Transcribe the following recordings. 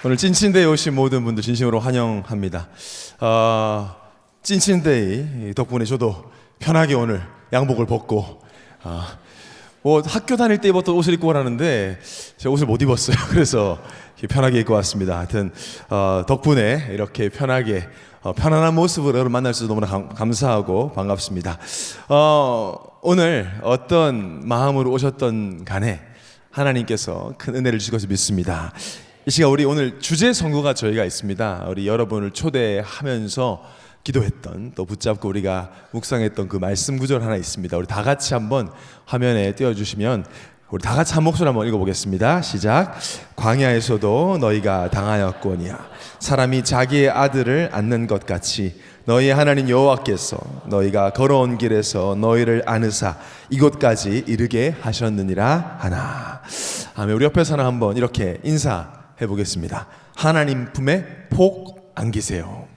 오늘 찐친데이 오신 모든 분들 진심으로 환영합니다. 찐친데이 덕분에 저도 편하게 오늘 양복을 벗고 뭐 학교 다닐 때 입었던 옷을 입고 가라는데 제가 옷을 못 입었어요. 그래서 편하게 입고 왔습니다. 하여튼 덕분에 이렇게 편하게 편안한 모습으로 여러분 만날 수 있어서 너무나 감사하고 반갑습니다. 오늘 어떤 마음으로 오셨던 간에 하나님께서 큰 은혜를 주실 것을 믿습니다. 이 시간 우리 오늘 주제 선고가 저희가 있습니다. 우리 여러분을 초대하면서 기도했던, 또 붙잡고 우리가 묵상했던 그 말씀 구절 하나 있습니다. 우리 다 같이 한번 화면에 띄워주시면 우리 다 같이 한 목소리 한번 읽어보겠습니다. 시작. 광야에서도 너희가 당하였거니와 사람이 자기의 아들을 안는 것 같이 너희 하나님 여호와께서 너희가 걸어온 길에서 너희를 안으사 이곳까지 이르게 하셨느니라 하나. 아멘. 우리 옆에서는 한번 이렇게 인사해 보겠습니다. 하나님 품에 복 안기세요.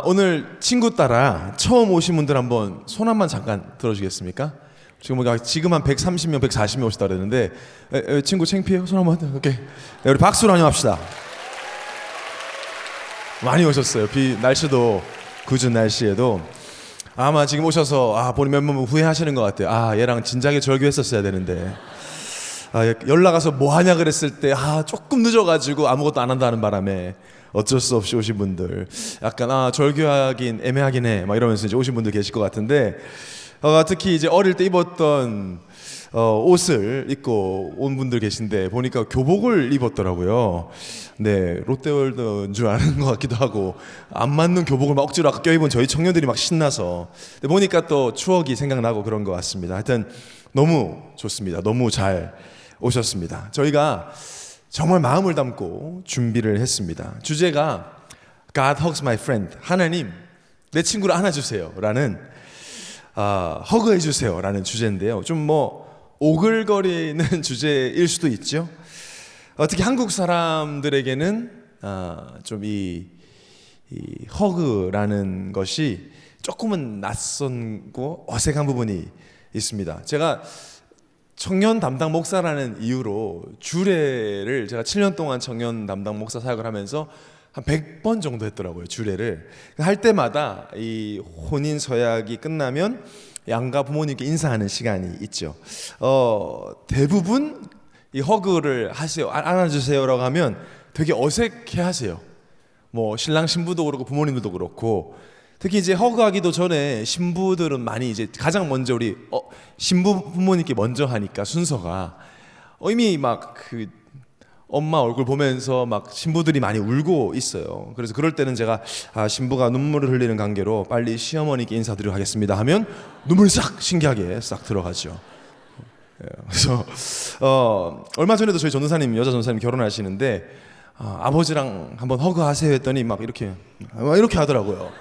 오늘 친구 따라 처음 오신 분들 한번 손 한번 잠깐 들어주겠습니까? 지금 한 130명, 140명 오시다 그랬는데 친구 창피해요? 손 한번 이렇게. 네, 우리 박수로 환영합시다. 많이 오셨어요. 날씨도 궂은 날씨에도 아마 지금 오셔서 본인 몇 번 후회하시는 것 같아요. 얘랑 진작에 절교했었어야 되는데 연락 와서 뭐 하냐 그랬을 때 조금 늦어가지고 아무것도 안 한다는 바람에 어쩔 수 없이 오신 분들, 약간 절교하긴 애매하긴 해 막 이러면서 이제 오신 분들 계실 것 같은데, 특히 이제 어릴 때 입었던 옷을 입고 온 분들 계신데 보니까 교복을 입었더라고요. 네, 롯데월드인 줄 아는 것 같기도 하고 안 맞는 교복을 막 억지로 아까 껴입은 저희 청년들이 막 신나서, 근데 보니까 또 추억이 생각나고 그런 것 같습니다. 하여튼 너무 좋습니다. 너무 잘 오셨습니다. 저희가 정말 마음을 담고 준비를 했습니다. 주제가 God hugs my friend, 하나님 내 친구를 안아주세요 라는 허그해주세요 라는 주제인데요. 좀 오글거리는 주제일 수도 있죠. 특히 한국 사람들에게는 좀 이 허그라는 것이 조금은 낯선고 어색한 부분이 있습니다. 제가 청년 담당 목사라는 이유로 주례를 제가 7년 동안 청년 담당 목사 사역을 하면서 한 100번 정도 했더라고요. 주례를 할 때마다 이 혼인 서약이 끝나면 양가 부모님께 인사하는 시간이 있죠. 대부분 이 허그를 하세요, 안아주세요라고 하면 되게 어색해 하세요. 신랑 신부도 그렇고 부모님들도 그렇고, 특히 이제 허그하기도 전에 신부들은 많이 이제 가장 먼저 우리 신부 부모님께 먼저 하니까 순서가 이미 막 그 엄마 얼굴 보면서 막 신부들이 많이 울고 있어요. 그래서 그럴 때는 제가 신부가 눈물을 흘리는 관계로 빨리 시어머니께 인사드리도록 하겠습니다 하면 눈물이 싹 신기하게 싹 들어가죠. 그래서 얼마 전에도 저희 전도사님, 여자 전도사님 결혼하시는데 아버지랑 한번 허그하세요 했더니 막 이렇게 하더라고요.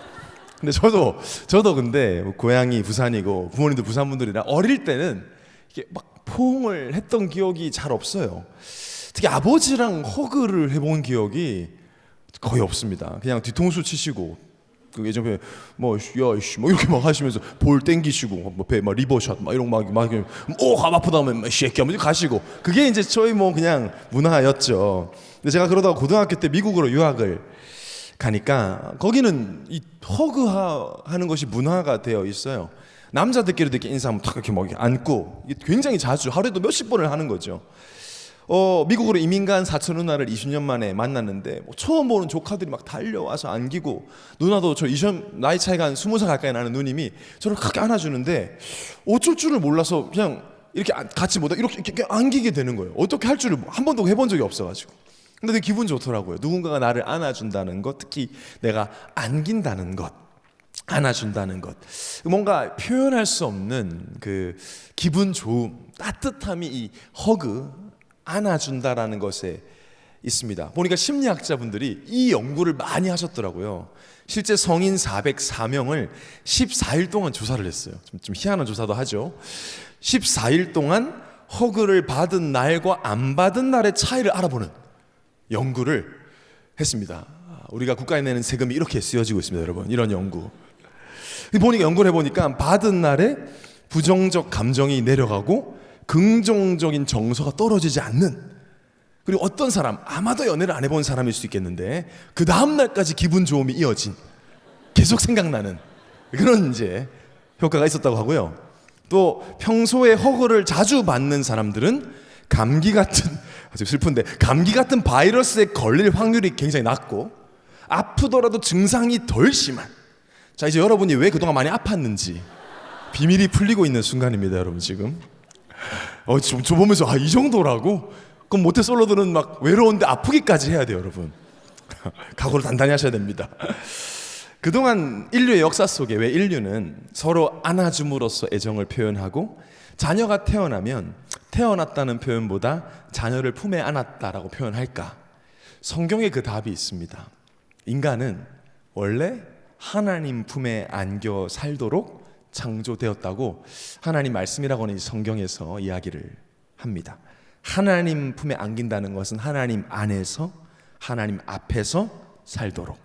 근데 저도 근데 고향이 부산이고 부모님도 부산 분들이라 어릴 때는 이게 막 포옹을 했던 기억이 잘 없어요. 특히 아버지랑 허그를 해본 기억이 거의 없습니다. 그냥 뒤통수 치시고 예전에 이렇게 막 하시면서 볼 땡기시고 배 리버샷 막 이런 막 가만 아프다 하면 쉐키 하면 가시고, 그게 이제 저희 그냥 문화였죠. 근데 제가 그러다가 고등학교 때 미국으로 유학을 가니까 거기는 이 허그하는 것이 문화가 되어 있어요. 남자들끼리도 이렇게 인사하면 탁 이렇게 막 안고, 이게 굉장히 자주 하루에도 몇십 번을 하는 거죠. 미국으로 이민 간 사촌 누나를 20년 만에 만났는데 처음 보는 조카들이 막 달려와서 안기고, 누나도 저 나이 차이가 한 20살 가까이 나는 누님이 저를 그렇게 안아주는데 어쩔 줄을 몰라서 그냥 이렇게 같이 못하 이렇게 안기게 되는 거예요. 어떻게 할 줄을 한 번도 해본 적이 없어가지고. 근데 되게 기분 좋더라고요. 누군가가 나를 안아준다는 것, 특히 내가 안긴다는 것, 안아준다는 것, 뭔가 표현할 수 없는 그 기분 좋음, 따뜻함이 이 허그, 안아준다라는 것에 있습니다. 보니까 심리학자분들이 이 연구를 많이 하셨더라고요. 실제 성인 404명을 14일 동안 조사를 했어요. 좀 희한한 조사도 하죠. 14일 동안 허그를 받은 날과 안 받은 날의 차이를 알아보는 연구를 했습니다. 우리가 국가에 내는 세금이 이렇게 쓰여지고 있습니다, 여러분. 이런 연구. 연구를 해보니까 받은 날에 부정적 감정이 내려가고 긍정적인 정서가 떨어지지 않는 그리고 어떤 사람, 아마도 연애를 안 해본 사람일 수 있겠는데 그 다음날까지 기분 좋음이 이어진, 계속 생각나는 그런 이제 효과가 있었다고 하고요. 또 평소에 허그를 자주 받는 사람들은 감기 같은, 아주 슬픈데, 감기 같은 바이러스에 걸릴 확률이 굉장히 낮고 아프더라도 증상이 덜 심한, 자 이제 여러분이 왜 그동안 많이 아팠는지 비밀이 풀리고 있는 순간입니다. 여러분 지금 저 보면서 이 정도라고? 그럼 모태솔로들은 막 외로운데 아프기까지 해야 돼요. 여러분 각오를 단단히 하셔야 됩니다. 그동안 인류의 역사 속에 왜 인류는 서로 안아줌으로써 애정을 표현하고, 자녀가 태어나면 태어났다는 표현보다 자녀를 품에 안았다라고 표현할까? 성경에 그 답이 있습니다. 인간은 원래 하나님 품에 안겨 살도록 창조되었다고 하나님 말씀이라고는 성경에서 이야기를 합니다. 하나님 품에 안긴다는 것은 하나님 안에서, 하나님 앞에서 살도록.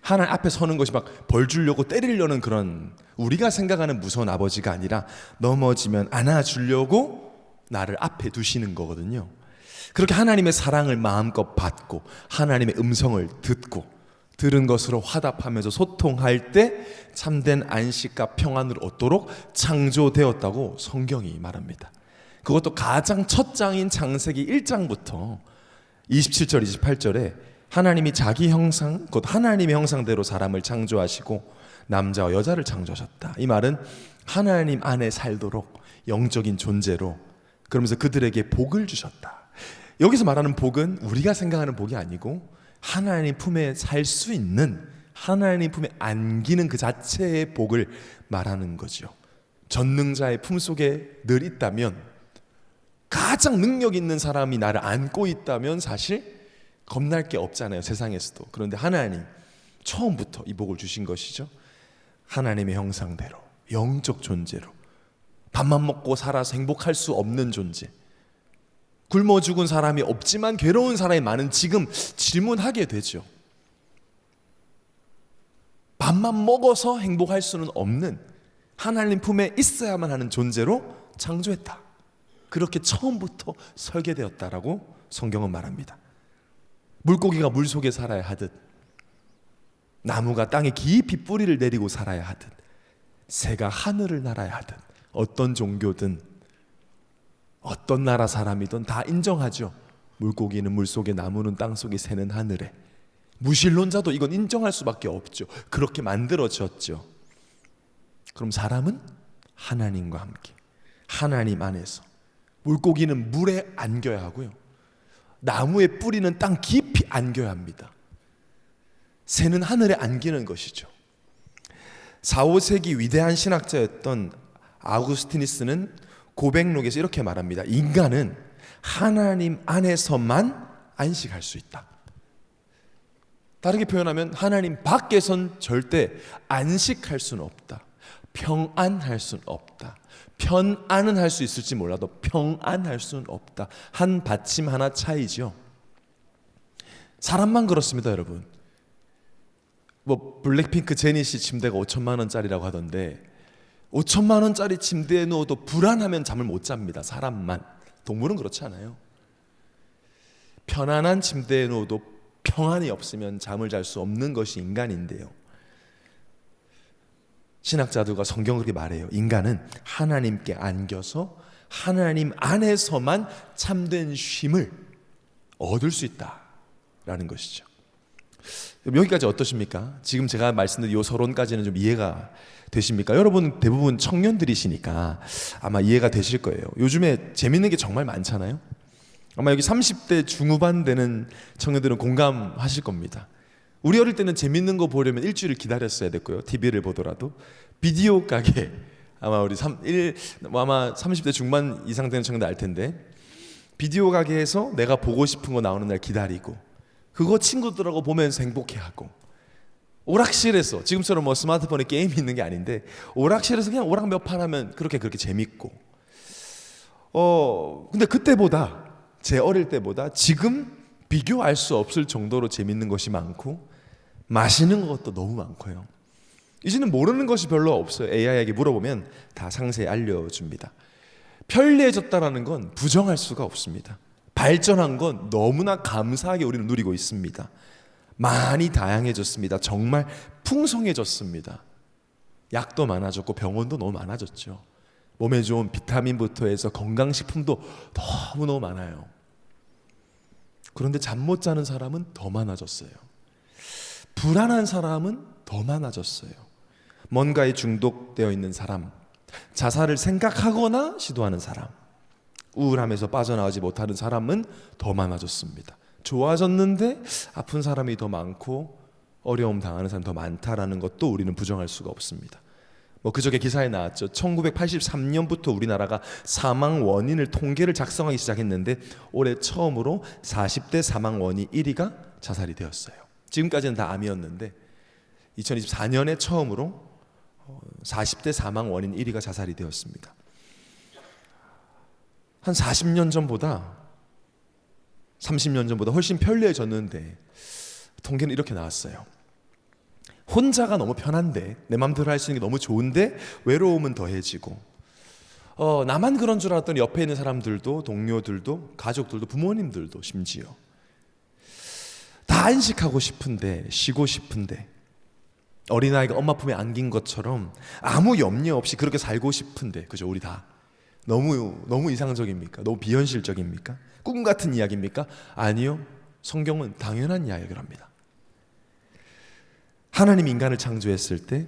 하나님 앞에 서는 것이 막 벌 주려고 때리려는 그런 우리가 생각하는 무서운 아버지가 아니라 넘어지면 안아주려고 나를 앞에 두시는 거거든요. 그렇게 하나님의 사랑을 마음껏 받고 하나님의 음성을 듣고 들은 것으로 화답하면서 소통할 때 참된 안식과 평안을 얻도록 창조되었다고 성경이 말합니다. 그것도 가장 첫 장인 창세기 1장부터 27절 28절에 하나님이 자기 형상, 곧 하나님의 형상대로 사람을 창조하시고 남자와 여자를 창조하셨다. 이 말은 하나님 안에 살도록 영적인 존재로, 그러면서 그들에게 복을 주셨다. 여기서 말하는 복은 우리가 생각하는 복이 아니고 하나님 품에 살 수 있는, 하나님 품에 안기는 그 자체의 복을 말하는 거죠. 전능자의 품속에 늘 있다면, 가장 능력 있는 사람이 나를 안고 있다면 사실 겁날 게 없잖아요, 세상에서도. 그런데 하나님 처음부터 이 복을 주신 것이죠. 하나님의 형상대로, 영적 존재로, 밥만 먹고 살아서 행복할 수 없는 존재, 굶어 죽은 사람이 없지만 괴로운 사람이 많은 지금 질문하게 되죠. 밥만 먹어서 행복할 수는 없는, 하나님 품에 있어야만 하는 존재로 창조했다. 그렇게 처음부터 설계되었다라고 성경은 말합니다. 물고기가 물속에 살아야 하듯, 나무가 땅에 깊이 뿌리를 내리고 살아야 하듯, 새가 하늘을 날아야 하듯, 어떤 종교든 어떤 나라 사람이든 다 인정하죠. 물고기는 물속에, 나무는 땅속에, 새는 하늘에. 무신론자도 이건 인정할 수밖에 없죠. 그렇게 만들어졌죠. 그럼 사람은 하나님과 함께, 하나님 안에서, 물고기는 물에 안겨야 하고요, 나무의 뿌리는 땅 깊이 안겨야 합니다. 새는 하늘에 안기는 것이죠. 4, 5세기 위대한 신학자였던 아우구스티누스는 고백록에서 이렇게 말합니다. 인간은 하나님 안에서만 안식할 수 있다. 다르게 표현하면 하나님 밖에선 절대 안식할 수는 없다. 평안할 수는 없다. 편안은 할 수 있을지 몰라도 평안할 수는 없다. 한 받침 하나 차이죠. 사람만 그렇습니다, 여러분. 뭐 블랙핑크 제니씨 침대가 5천만 원짜리라고 하던데 5천만 원짜리 침대에 누워도 불안하면 잠을 못 잡니다. 사람만. 동물은 그렇지 않아요. 편안한 침대에 누워도 평안이 없으면 잠을 잘 수 없는 것이 인간인데요. 신학자들과 성경은 그렇게 말해요. 인간은 하나님께 안겨서 하나님 안에서만 참된 쉼을 얻을 수 있다라는 것이죠. 여기까지 어떠십니까? 지금 제가 말씀드린 이 서론까지는 좀 이해가 되십니까? 여러분 대부분 청년들이시니까 아마 이해가 되실 거예요. 요즘에 재밌는 게 정말 많잖아요. 아마 여기 30대 중후반 되는 청년들은 공감하실 겁니다. 우리 어릴 때는 재밌는 거 보려면 일주일을 기다렸어야 됐고요. TV를 보더라도 비디오 가게, 아마 우리 아마 30대 중반 이상 되는 청년들 알 텐데, 비디오 가게에서 내가 보고 싶은 거 나오는 날 기다리고 그거 친구들하고 보면서 행복해하고, 오락실에서 지금처럼 뭐 스마트폰에 게임이 있는 게 아닌데 오락실에서 그냥 오락 몇 판 하면 그렇게 재밌고, 근데 그때보다, 제 어릴 때보다 지금 비교할 수 없을 정도로 재밌는 것이 많고 맛있는 것도 너무 많고요. 이제는 모르는 것이 별로 없어요. AI에게 물어보면 다 상세히 알려줍니다. 편리해졌다라는 건 부정할 수가 없습니다. 발전한 건 너무나 감사하게 우리는 누리고 있습니다. 많이 다양해졌습니다. 정말 풍성해졌습니다. 약도 많아졌고 병원도 너무 많아졌죠. 몸에 좋은 비타민부터 해서 건강식품도 너무너무 많아요. 그런데 잠 못 자는 사람은 더 많아졌어요. 불안한 사람은 더 많아졌어요. 뭔가에 중독되어 있는 사람, 자살을 생각하거나 시도하는 사람, 우울함에서 빠져나오지 못하는 사람은 더 많아졌습니다. 좋아졌는데 아픈 사람이 더 많고 어려움 당하는 사람이 더 많다라는 것도 우리는 부정할 수가 없습니다. 그저께 기사에 나왔죠. 1983년부터 우리나라가 사망 원인을 통계를 작성하기 시작했는데 올해 처음으로 40대 사망 원인 1위가 자살이 되었어요. 지금까지는 다 암이었는데 2024년에 처음으로 40대 사망 원인 1위가 자살이 되었습니다. 한 40년 전보다 30년 전보다 훨씬 편리해졌는데 통계는 이렇게 나왔어요. 혼자가 너무 편한데, 내 맘대로 할 수 있는 게 너무 좋은데 외로움은 더해지고, 나만 그런 줄 알았더니 옆에 있는 사람들도, 동료들도, 가족들도, 부모님들도 심지어 다 안식하고 싶은데, 쉬고 싶은데, 어린아이가 엄마 품에 안긴 것처럼 아무 염려 없이 그렇게 살고 싶은데, 그죠? 우리 다 너무 이상적입니까? 너무 비현실적입니까? 꿈 같은 이야기입니까? 아니요. 성경은 당연한 이야기를 합니다. 하나님 인간을 창조했을 때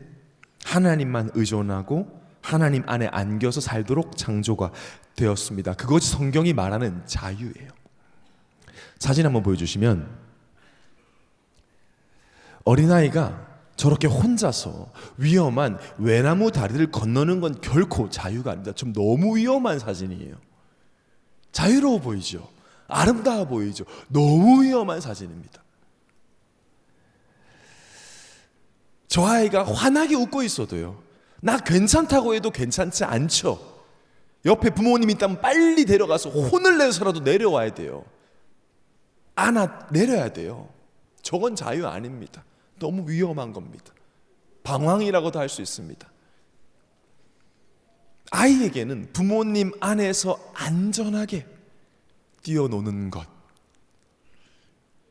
하나님만 의존하고 하나님 안에 안겨서 살도록 창조가 되었습니다. 그것이 성경이 말하는 자유예요. 사진 한번 보여주시면 어린아이가 저렇게 혼자서 위험한 외나무 다리를 건너는 건 결코 자유가 아닙니다. 좀 너무 위험한 사진이에요. 자유로워 보이죠? 아름다워 보이죠? 너무 위험한 사진입니다. 저 아이가 환하게 웃고 있어도요, 나 괜찮다고 해도 괜찮지 않죠. 옆에 부모님이 있다면 빨리 데려가서 혼을 내서라도 내려와야 돼요. 내려야 돼요. 저건 자유 아닙니다. 너무 위험한 겁니다. 방황이라고도 할 수 있습니다. 아이에게는 부모님 안에서 안전하게 뛰어노는 것,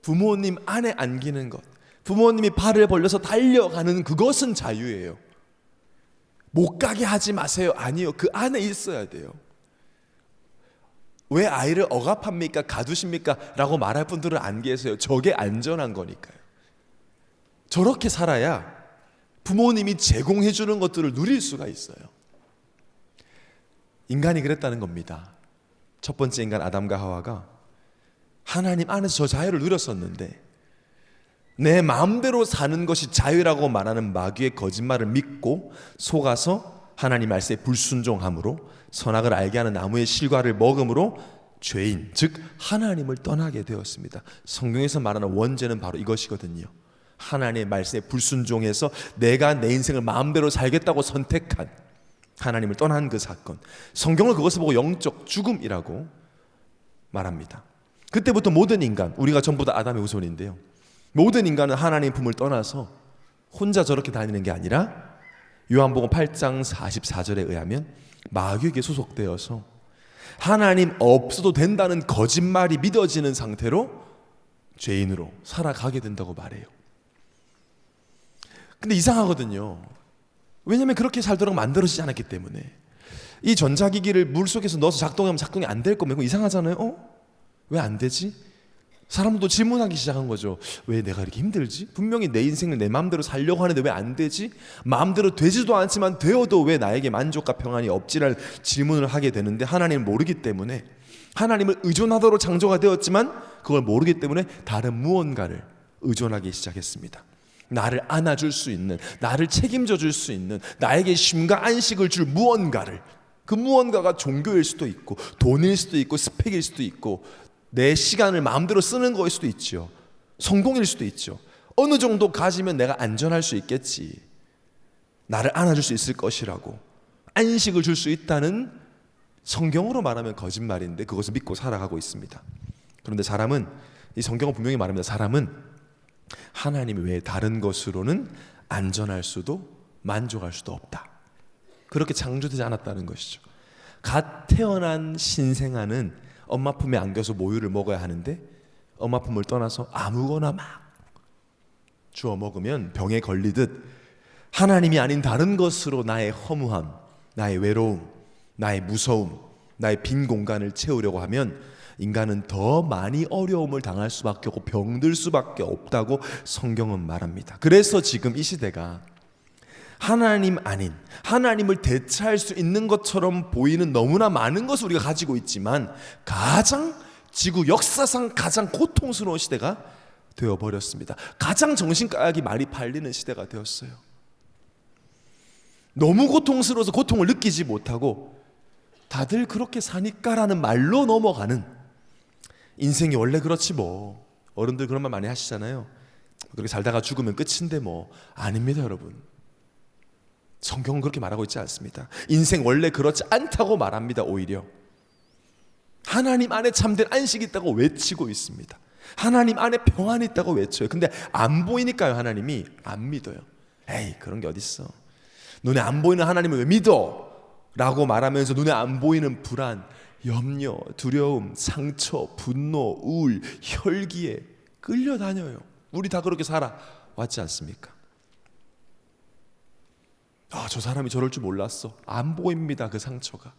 부모님 안에 안기는 것, 부모님이 발을 벌려서 달려가는 그것은 자유예요. 못 가게 하지 마세요. 아니요. 그 안에 있어야 돼요. 왜 아이를 억압합니까? 가두십니까? 라고 말할 분들은 안 계세요. 저게 안전한 거니까요. 저렇게 살아야 부모님이 제공해 주는 것들을 누릴 수가 있어요. 인간이 그랬다는 겁니다. 첫 번째 인간 아담과 하와가 하나님 안에서 저 자유를 누렸었는데 내 마음대로 사는 것이 자유라고 말하는 마귀의 거짓말을 믿고 속아서 하나님 말씀에 불순종함으로 선악을 알게 하는 나무의 실과를 먹음으로 죄인, 즉 하나님을 떠나게 되었습니다. 성경에서 말하는 원죄는 바로 이것이거든요. 하나님의 말씀에 불순종해서 내가 내 인생을 마음대로 살겠다고 선택한, 하나님을 떠난 그 사건, 성경은 그것을 보고 영적 죽음이라고 말합니다. 그때부터 모든 인간, 우리가 전부 다 아담의 후손인데요, 모든 인간은 하나님의 품을 떠나서 혼자 저렇게 다니는 게 아니라 요한복음 8장 44절에 의하면 마귀에게 소속되어서 하나님 없어도 된다는 거짓말이 믿어지는 상태로 죄인으로 살아가게 된다고 말해요. 근데 이상하거든요. 왜냐하면 그렇게 살도록 만들어지지 않았기 때문에. 이 전자기기를 물속에서 넣어서 작동하면 작동이 안 될 거면 이상하잖아요. 왜 안 되지? 사람도 질문하기 시작한 거죠. 왜 내가 이렇게 힘들지? 분명히 내 인생을 내 마음대로 살려고 하는데 왜 안 되지? 마음대로 되지도 않지만 되어도 왜 나에게 만족과 평안이 없지를 질문을 하게 되는데, 하나님을 모르기 때문에, 하나님을 의존하도록 창조가 되었지만 그걸 모르기 때문에 다른 무언가를 의존하기 시작했습니다. 나를 안아줄 수 있는, 나를 책임져 줄 수 있는, 나에게 쉼과 안식을 줄 무언가를, 그 무언가가 종교일 수도 있고 돈일 수도 있고 스펙일 수도 있고 내 시간을 마음대로 쓰는 거일 수도 있죠. 성공일 수도 있죠. 어느 정도 가지면 내가 안전할 수 있겠지, 나를 안아줄 수 있을 것이라고, 안식을 줄 수 있다는, 성경으로 말하면 거짓말인데 그것을 믿고 살아가고 있습니다. 그런데 사람은, 이 성경은 분명히 말합니다. 사람은 하나님 외에 다른 것으로는 안전할 수도 만족할 수도 없다. 그렇게 창조되지 않았다는 것이죠. 갓 태어난 신생아는 엄마 품에 안겨서 모유를 먹어야 하는데 엄마 품을 떠나서 아무거나 막 주워 먹으면 병에 걸리듯 하나님이 아닌 다른 것으로 나의 허무함, 나의 외로움, 나의 무서움, 나의 빈 공간을 채우려고 하면 인간은 더 많이 어려움을 당할 수밖에 없고 병들 수밖에 없다고 성경은 말합니다. 그래서 지금 이 시대가 하나님 아닌, 하나님을 대체할 수 있는 것처럼 보이는 너무나 많은 것을 우리가 가지고 있지만 가장 지구 역사상 가장 고통스러운 시대가 되어버렸습니다. 가장 정신과학이 많이 팔리는 시대가 되었어요. 너무 고통스러워서 고통을 느끼지 못하고 다들 그렇게 사니까라는 말로 넘어가는, 인생이 원래 그렇지 뭐, 어른들 그런 말 많이 하시잖아요. 그렇게 살다가 죽으면 끝인데 뭐. 아닙니다 여러분. 성경은 그렇게 말하고 있지 않습니다. 인생 원래 그렇지 않다고 말합니다. 오히려 하나님 안에 참된 안식이 있다고 외치고 있습니다. 하나님 안에 평안이 있다고 외쳐요. 근데 안 보이니까요. 하나님이 안 믿어요. 에이 그런 게 어딨어, 눈에 안 보이는 하나님을 왜 믿어? 라고 말하면서 눈에 안 보이는 불안, 염려, 두려움, 상처, 분노, 우울, 혈기에 끌려다녀요. 우리 다 그렇게 살아왔지 않습니까? 아, 저 사람이 저럴 줄 몰랐어. 안 보입니다 그 상처가.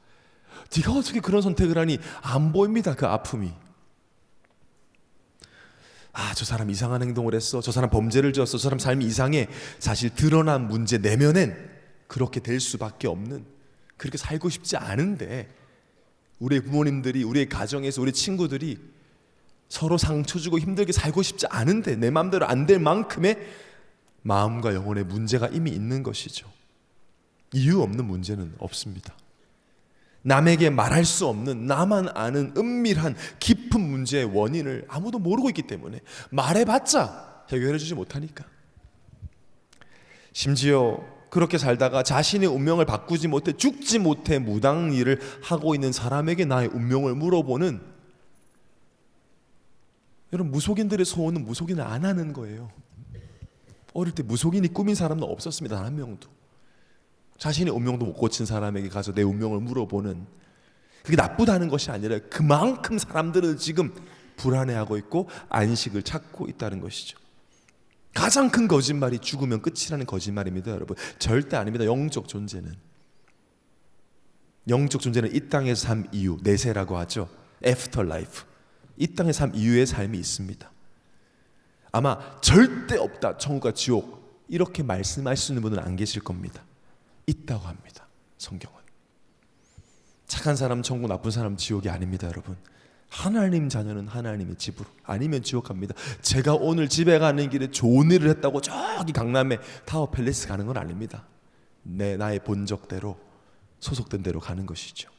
네가 어떻게 그런 선택을 하니? 안 보입니다 그 아픔이. 아, 저 사람 이상한 행동을 했어, 저 사람 범죄를 지었어, 저 사람 삶이 이상해. 사실 드러난 문제 내면엔 그렇게 될 수밖에 없는, 그렇게 살고 싶지 않은데 우리의 부모님들이, 우리의 가정에서 우리 친구들이 서로 상처 주고 힘들게 살고 싶지 않은데 내 마음대로 안 될 만큼의 마음과 영혼의 문제가 이미 있는 것이죠. 이유 없는 문제는 없습니다. 남에게 말할 수 없는, 나만 아는 은밀한 깊은 문제의 원인을 아무도 모르고 있기 때문에 말해봤자 해결해 주지 못하니까. 심지어 그렇게 살다가 자신의 운명을 바꾸지 못해, 죽지 못해 무당일을 하고 있는 사람에게 나의 운명을 물어보는, 여러분 무속인들의 소원은 무속인을 안 하는 거예요. 어릴 때 무속인이 꾸민 사람은 없었습니다. 단 한 명도. 자신의 운명도 못 고친 사람에게 가서 내 운명을 물어보는, 그게 나쁘다는 것이 아니라 그만큼 사람들은 지금 불안해하고 있고 안식을 찾고 있다는 것이죠. 가장 큰 거짓말이 죽으면 끝이라는 거짓말입니다 여러분. 절대 아닙니다. 영적 존재는 이 땅에서 삶 이후, 내세라고 하죠. 애프터 라이프, 이 땅의 삶 이후의 삶이 있습니다. 아마 절대 없다 천국과 지옥 이렇게 말씀할 수 있는 분은 안 계실 겁니다. 있다고 합니다 성경은. 착한 사람 천국, 나쁜 사람 지옥이 아닙니다 여러분. 하나님 자녀는 하나님의 집으로, 아니면 지옥 갑니다. 제가 오늘 집에 가는 길에 좋은 일을 했다고 저기 강남에 타워 팰리스 가는 건 아닙니다. 나의 본적대로, 소속된 대로 가는 것이죠.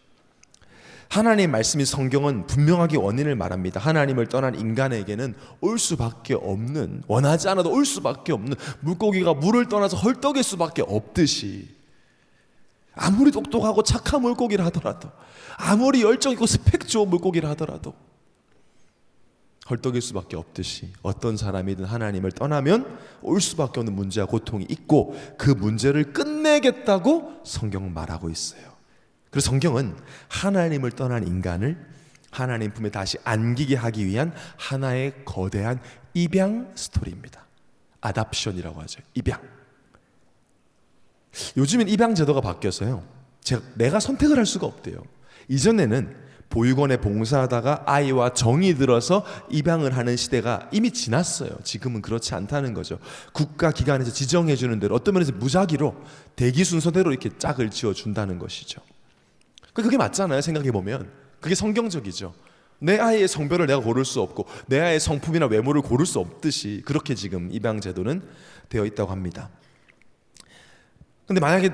하나님의 말씀이, 성경은 분명하게 원인을 말합니다. 하나님을 떠난 인간에게는 올 수밖에 없는, 원하지 않아도 올 수밖에 없는, 물고기가 물을 떠나서 헐떡일 수밖에 없듯이, 아무리 똑똑하고 착한 물고기를 하더라도, 아무리 열정 있고 스펙 좋은 물고기를 하더라도 헐떡일 수밖에 없듯이 어떤 사람이든 하나님을 떠나면 올 수밖에 없는 문제와 고통이 있고 그 문제를 끝내겠다고 성경은 말하고 있어요. 그래서 성경은 하나님을 떠난 인간을 하나님 품에 다시 안기게 하기 위한 하나의 거대한 입양 스토리입니다. 아답션이라고 하죠. 입양. 요즘엔 입양 제도가 바뀌어서요, 내가 선택을 할 수가 없대요. 이전에는 보육원에 봉사하다가 아이와 정이 들어서 입양을 하는 시대가 이미 지났어요. 지금은 그렇지 않다는 거죠. 국가기관에서 지정해주는 대로, 어떤 면에서 무작위로 대기 순서대로 이렇게 짝을 지어준다는 것이죠. 그게 맞잖아요. 생각해보면 그게 성경적이죠. 내 아이의 성별을 내가 고를 수 없고 내 아이의 성품이나 외모를 고를 수 없듯이 그렇게 지금 입양 제도는 되어 있다고 합니다. 근데 만약에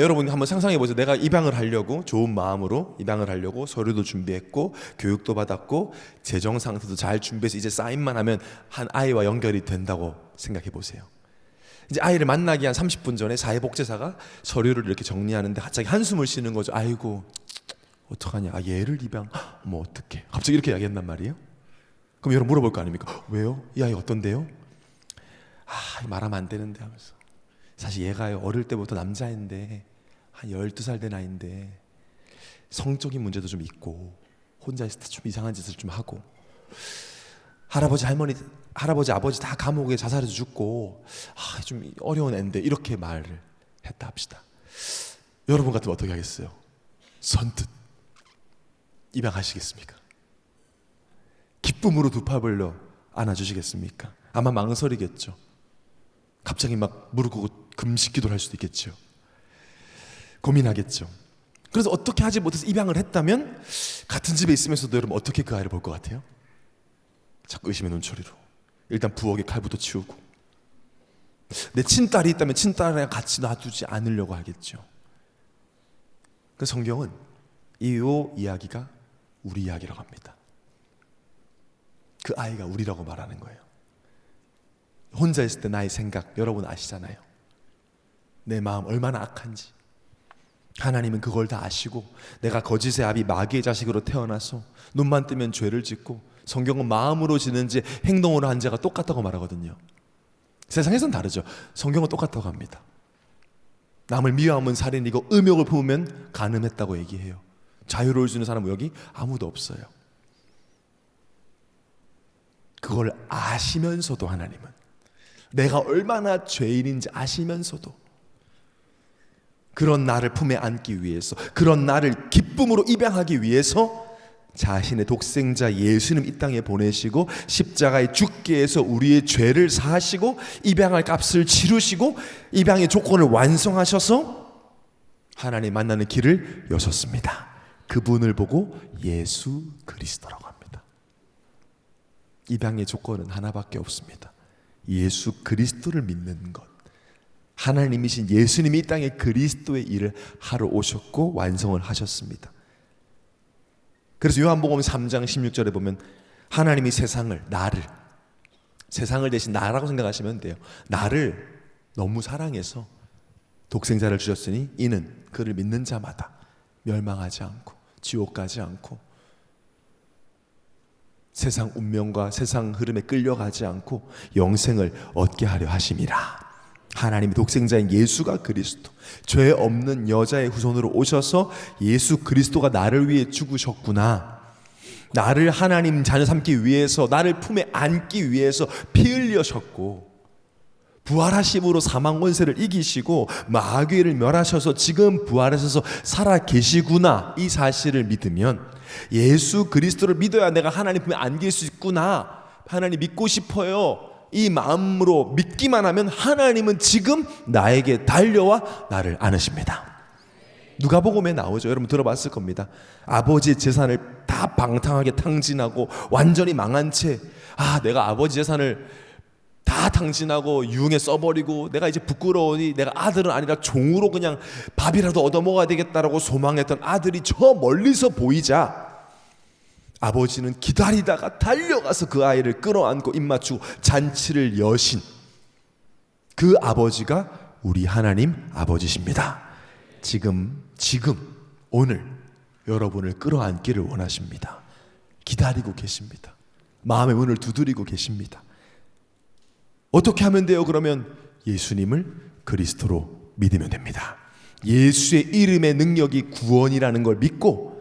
여러분 한번 상상해 보세요. 내가 입양을 하려고, 좋은 마음으로 입양을 하려고 서류도 준비했고 교육도 받았고 재정 상태도 잘 준비해서 이제 사인만 하면 한 아이와 연결이 된다고 생각해 보세요. 이제 아이를 만나기 한 30분 전에 사회복지사가 서류를 이렇게 정리하는데 갑자기 한숨을 쉬는 거죠. 아이고 어떡하냐, 얘를 입양, 뭐 어떡해, 갑자기 이렇게 이야기한단 말이에요. 그럼 여러분 물어볼 거 아닙니까? 왜요? 이 아이 어떤데요? 말하면 안 되는데 하면서, 사실 얘가 어릴 때부터 남자인데 한 12살 된 아이인데 성적인 문제도 좀 있고 혼자 있을 때 좀 이상한 짓을 좀 하고, 할아버지 할머니 할아버지 아버지 다 감옥에 자살해서 죽고 좀 어려운 애인데 이렇게 말을 했다 합시다. 여러분 같으면 어떻게 하겠어요? 선뜻 입양하시겠습니까? 기쁨으로 두 팔 벌려 안아주시겠습니까? 아마 망설이겠죠. 갑자기 막 무릎 꿇고 금식 기도를 할 수도 있겠죠. 고민하겠죠. 그래서 어떻게 하지 못해서 입양을 했다면 같은 집에 있으면서도 여러분 어떻게 그 아이를 볼 것 같아요? 자꾸 의심의 눈초리로 일단 부엌에 칼부터 치우고, 내 친딸이 있다면 친딸이랑 같이 놔두지 않으려고 하겠죠. 그 성경은 이 이야기가 우리 이야기라고 합니다. 그 아이가 우리라고 말하는 거예요. 혼자 있을 때 나의 생각 여러분 아시잖아요. 내 마음 얼마나 악한지 하나님은 그걸 다 아시고, 내가 거짓의 아비 마귀의 자식으로 태어나서 눈만 뜨면 죄를 짓고, 성경은 마음으로 지는지 행동으로 한 자가 똑같다고 말하거든요. 세상에선 다르죠. 성경은 똑같다고 합니다. 남을 미워하면 살인이고 음욕을 품으면 간음했다고 얘기해요. 자유로울 수 있는 사람은 여기 아무도 없어요. 그걸 아시면서도 하나님은 내가 얼마나 죄인인지 아시면서도 그런 나를 품에 안기 위해서, 그런 나를 기쁨으로 입양하기 위해서 자신의 독생자 예수님 이 땅에 보내시고 십자가에 죽게 해서 우리의 죄를 사하시고 입양할 값을 치르시고 입양의 조건을 완성하셔서 하나님 만나는 길을 여셨습니다. 그분을 보고 예수 그리스도라고 합니다. 입양의 조건은 하나밖에 없습니다. 예수 그리스도를 믿는 것. 하나님이신 예수님이 이 땅에 그리스도의 일을 하러 오셨고 완성을 하셨습니다. 그래서 요한복음 3장 16절에 보면 하나님이 세상을 대신 나라고 생각하시면 돼요. 나를 너무 사랑해서 독생자를 주셨으니 이는 그를 믿는 자마다 멸망하지 않고 지옥 가지 않고 세상 운명과 세상 흐름에 끌려가지 않고 영생을 얻게 하려 하심이라. 하나님의 독생자인 예수가 그리스도, 죄 없는 여자의 후손으로 오셔서 예수 그리스도가 나를 위해 죽으셨구나, 나를 하나님 자녀 삼기 위해서, 나를 품에 안기 위해서 피 흘려셨고 부활하심으로 사망 권세를 이기시고 마귀를 멸하셔서 지금 부활하셔서 살아 계시구나, 이 사실을 믿으면, 예수 그리스도를 믿어야 내가 하나님 품에 안길 수 있구나, 하나님 믿고 싶어요, 이 마음으로 믿기만 하면 하나님은 지금 나에게 달려와 나를 안으십니다. 누가복음에 나오죠. 여러분 들어봤을 겁니다. 아버지의 재산을 다 방탕하게 탕진하고 완전히 망한 채 내가 아버지 재산을 다 탕진하고 유흥에 써버리고 내가 이제 부끄러우니 내가 아들은 아니라 종으로 그냥 밥이라도 얻어먹어야 되겠다라고 소망했던 아들이 저 멀리서 보이자 아버지는 기다리다가 달려가서 그 아이를 끌어안고 입맞추고 잔치를 여신 그 아버지가 우리 하나님 아버지십니다. 지금 오늘 여러분을 끌어안기를 원하십니다. 기다리고 계십니다. 마음의 문을 두드리고 계십니다. 어떻게 하면 돼요? 그러면 예수님을 그리스도로 믿으면 됩니다. 예수의 이름의 능력이 구원이라는 걸 믿고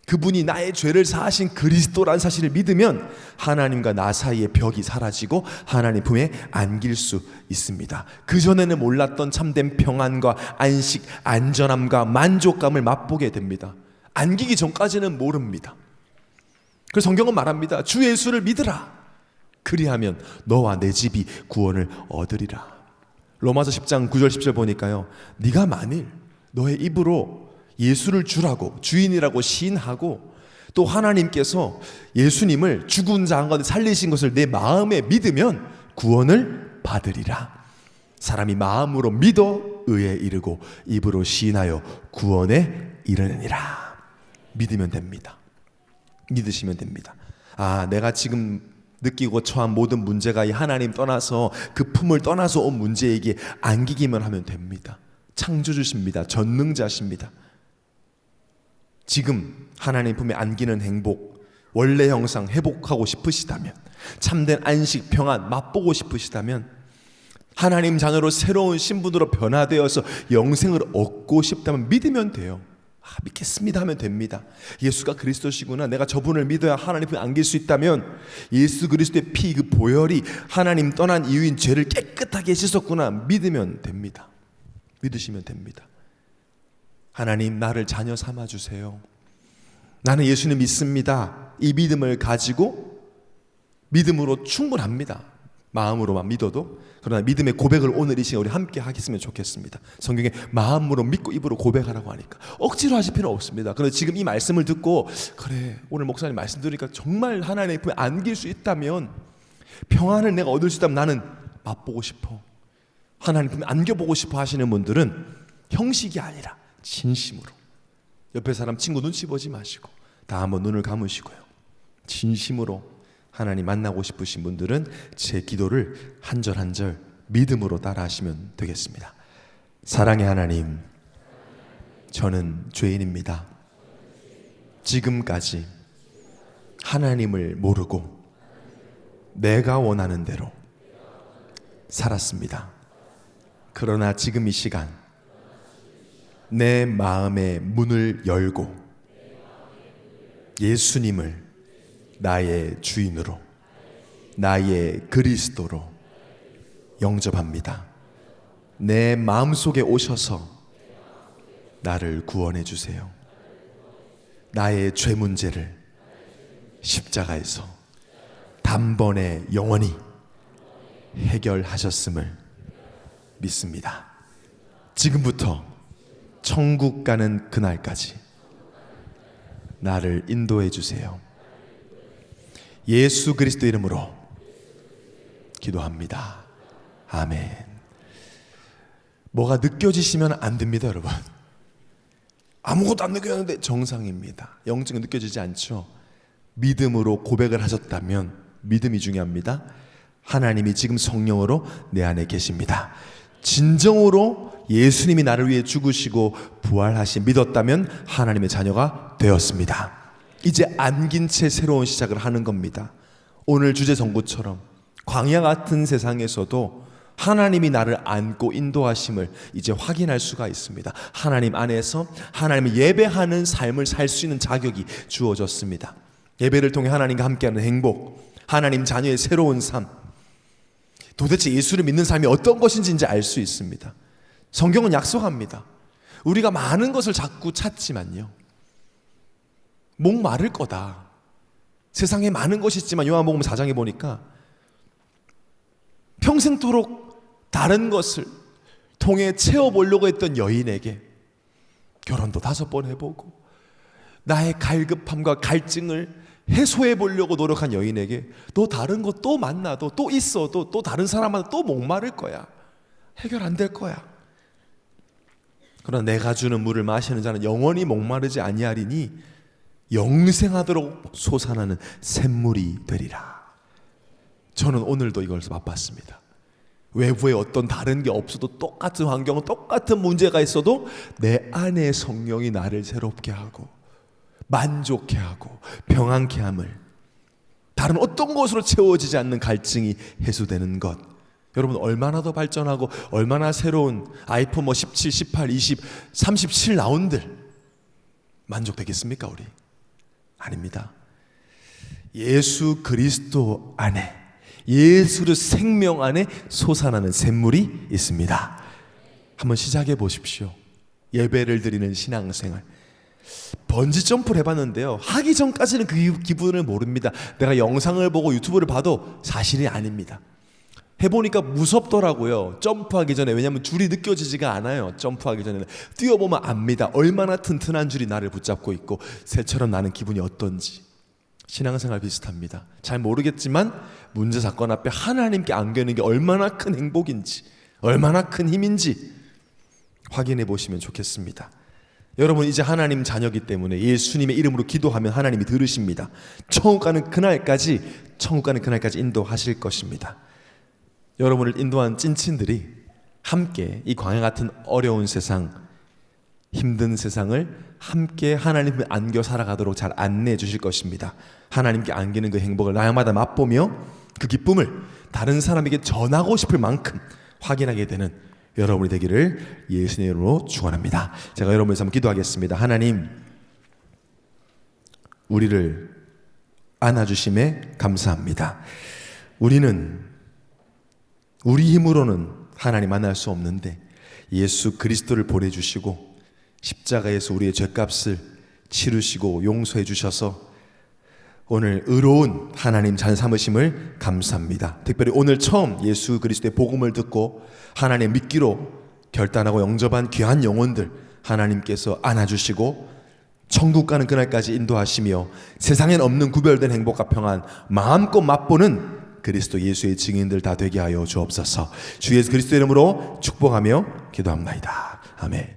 그분이 나의 죄를 사하신 그리스도라는 사실을 믿으면 하나님과 나 사이의 벽이 사라지고 하나님 품에 안길 수 있습니다. 그전에는 몰랐던 참된 평안과 안식, 안전함과 만족감을 맛보게 됩니다. 안기기 전까지는 모릅니다. 그래서 성경은 말합니다. 주 예수를 믿으라. 그리하면 너와 내 집이 구원을 얻으리라. 로마서 10장 9절 10절 보니까요, 네가 만일 너의 입으로 예수를 주라고 주인이라고 시인하고 또 하나님께서 예수님을 죽은 자 가운데 살리신 것을 내 마음에 믿으면 구원을 받으리라. 사람이 마음으로 믿어 의에 이르고 입으로 시인하여 구원에 이르느니라. 믿으면 됩니다. 믿으시면 됩니다. 내가 지금 느끼고 처한 모든 문제가 이 하나님 떠나서 그 품을 떠나서 온 문제에게 안기기만 하면 됩니다. 창조주십니다. 전능자십니다. 지금 하나님 품에 안기는 행복, 원래 형상 회복하고 싶으시다면, 참된 안식, 평안 맛보고 싶으시다면, 하나님 자녀로 새로운 신분으로 변화되어서 영생을 얻고 싶다면 믿으면 돼요. 믿겠습니다 하면 됩니다. 예수가 그리스도시구나, 내가 저분을 믿어야 하나님을 안길 수 있다면 예수 그리스도의 피, 그 보혈이 하나님 떠난 이유인 죄를 깨끗하게 씻었구나 믿으면 됩니다. 믿으시면 됩니다. 하나님, 나를 자녀 삼아주세요. 나는 예수님 믿습니다. 이 믿음을 가지고 믿음으로 충분합니다. 마음으로만 믿어도. 그러나 믿음의 고백을 오늘 이 시간 우리 함께 하겠으면 좋겠습니다. 성경에 마음으로 믿고 입으로 고백하라고 하니까 억지로 하실 필요 없습니다. 그런데 지금 이 말씀을 듣고 그래, 오늘 목사님 말씀 들으니까 정말 하나님의 품에 안길 수 있다면, 평안을 내가 얻을 수 있다면 나는 맛보고 싶어, 하나님 품에 안겨보고 싶어 하시는 분들은 형식이 아니라 진심으로, 옆에 사람 친구 눈치 보지 마시고 다 한번 눈을 감으시고요, 진심으로 하나님 만나고 싶으신 분들은 제 기도를 한 절 한 절 믿음으로 따라하시면 되겠습니다. 사랑의 하나님, 저는 죄인입니다. 지금까지 하나님을 모르고 내가 원하는 대로 살았습니다. 그러나 지금 이 시간 내 마음의 문을 열고 예수님을 나의 주인으로, 나의 그리스도로 영접합니다. 내 마음속에 오셔서 나를 구원해 주세요. 나의 죄 문제를 십자가에서 단번에 영원히 해결하셨음을 믿습니다. 지금부터 천국 가는 그날까지 나를 인도해 주세요. 예수 그리스도 이름으로 기도합니다. 아멘. 뭐가 느껴지시면 안 됩니다, 여러분. 아무것도 안 느껴졌는데 정상입니다. 영적인 느껴지지 않죠. 믿음으로 고백을 하셨다면, 믿음이 중요합니다. 하나님이 지금 성령으로 내 안에 계십니다. 진정으로 예수님이 나를 위해 죽으시고 부활하신 믿었다면 하나님의 자녀가 되었습니다. 이제 안긴 채 새로운 시작을 하는 겁니다. 오늘 주제 선고처럼 광야 같은 세상에서도 하나님이 나를 안고 인도하심을 이제 확인할 수가 있습니다. 하나님 안에서 하나님을 예배하는 삶을 살 수 있는 자격이 주어졌습니다. 예배를 통해 하나님과 함께하는 행복, 하나님 자녀의 새로운 삶, 도대체 예수를 믿는 삶이 어떤 것인지 이제 알 수 있습니다. 성경은 약속합니다. 우리가 많은 것을 자꾸 찾지만요, 목마를 거다. 세상에 많은 것이 있지만 요한복음 4장에 보니까 평생토록 다른 것을 통해 채워보려고 했던 여인에게 결혼도 5번 해보고 나의 갈급함과 갈증을 해소해 보려고 노력한 여인에게 너 다른 거 또 만나도 또 있어도 또 다른 사람한테 또 목마를 거야. 해결 안 될 거야. 그러나 내가 주는 물을 마시는 자는 영원히 목마르지 아니하리니 영생하도록 솟아나는 샘물이 되리라. 저는 오늘도 이걸 맛봤습니다. 외부에 어떤 다른 게 없어도 똑같은 환경은 똑같은 문제가 있어도 내 안에 성령이 나를 새롭게 하고 만족해 하고 평안케 함을, 다른 어떤 것으로 채워지지 않는 갈증이 해소되는 것. 여러분, 얼마나 더 발전하고 얼마나 새로운 아이폰 17, 18, 20, 37 나온들 만족되겠습니까 우리? 아닙니다. 예수 그리스도 안에, 예수의 생명 안에 솟아나는 샘물이 있습니다. 한번 시작해 보십시오. 예배를 드리는 신앙생활. 번지 점프를 해봤는데요, 하기 전까지는 그 기분을 모릅니다. 내가 영상을 보고 유튜브를 봐도 사실이 아닙니다. 해보니까 무섭더라고요. 점프하기 전에. 왜냐하면 줄이 느껴지지가 않아요. 점프하기 전에는 뛰어보면 압니다. 얼마나 튼튼한 줄이 나를 붙잡고 있고 새처럼 나는 기분이 어떤지. 신앙생활 비슷합니다. 잘 모르겠지만 문제 사건 앞에 하나님께 안기는 게 얼마나 큰 행복인지, 얼마나 큰 힘인지 확인해 보시면 좋겠습니다. 여러분, 이제 하나님 자녀이기 때문에 예수님의 이름으로 기도하면 하나님이 들으십니다. 천국 가는 그날까지 인도하실 것입니다. 여러분을 인도한 찐친들이 함께 이 광야 같은 어려운 세상, 힘든 세상을 함께 하나님을 안겨 살아가도록 잘 안내해 주실 것입니다. 하나님께 안기는 그 행복을 날마다 맛보며 그 기쁨을 다른 사람에게 전하고 싶을 만큼 확인하게 되는 여러분이 되기를 예수님의 이름으로 축원합니다. 제가 여러분을 위해서 한번 기도하겠습니다. 하나님, 우리를 안아주심에 감사합니다. 우리는 우리 힘으로는 하나님 만날 수 없는데 예수 그리스도를 보내주시고 십자가에서 우리의 죄값을 치르시고 용서해 주셔서 오늘 의로운 하나님 잘 삼으심을 감사합니다. 특별히 오늘 처음 예수 그리스도의 복음을 듣고 하나님 믿기로 결단하고 영접한 귀한 영혼들 하나님께서 안아주시고 천국 가는 그날까지 인도하시며 세상엔 없는 구별된 행복과 평안 마음껏 맛보는 그리스도 예수의 증인들 다 되게 하여 주옵소서. 주 예수 그리스도 이름으로 축복하며 기도합나이다. 아멘.